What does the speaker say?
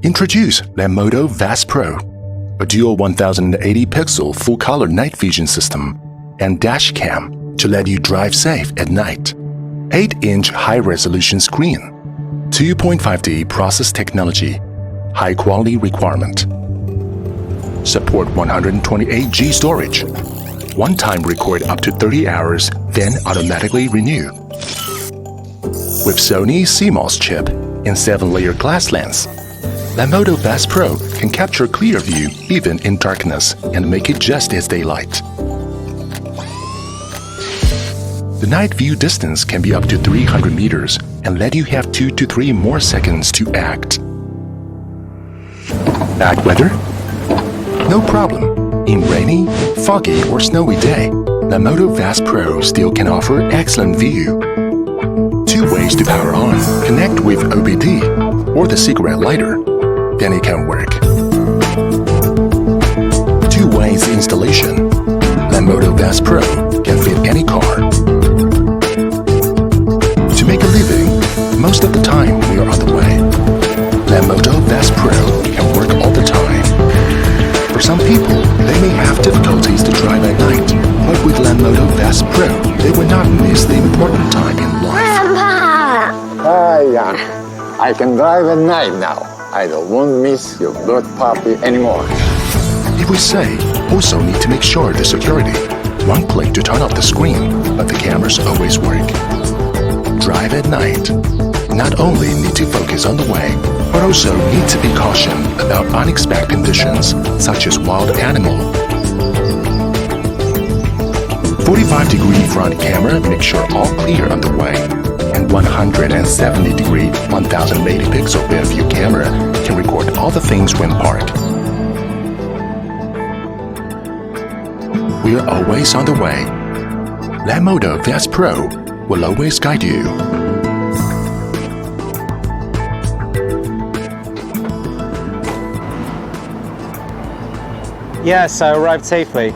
Introduce Lanmodo VAS Pro, a dual 1080-pixel full-color night vision system, and Dashcam to let you drive safe at night. 8-inch high-resolution screen, 2.5D process technology, high-quality requirement. Support 128G storage. One-time record up to 30 hours, then automatically renew. With Sony CMOS chip and 7-layer glass lens, Lanmodo VAS Pro can capture clear view even in darkness and make it just as daylight. The night view distance can be up to 300 meters and let you have 2 to 3 more seconds to act. Bad weather? No problem. In rainy, foggy, or snowy day, Lanmodo VAS Pro still can offer excellent view. 2 ways to power on. Connect with OBD or the cigarette lighter. Then it can work. 2 ways installation. Lanmodo VAS Pro can fit any car. To make a living, most of the time we are on the way. Lanmodo VAS Pro can work all the time. For some people, they may have difficulties to drive at night, but with Lanmodo VAS Pro, they will not miss the important time in life. Hi, Jan. I can drive at night now. I won't miss your bird puppy anymore. If we say, also need to make sure the security. One click to turn off the screen, but the cameras always work. Drive at night. Not only need to focus on the way, but also need to be cautious about unexpected conditions, such as wild animal. 45-degree front camera makes sure all clear on the way, and 170-degree 1080-pixel rear view camera can record all the things when parked. We are always on the way. Lanmodo VAS Pro will always guide you. Yes, I arrived safely.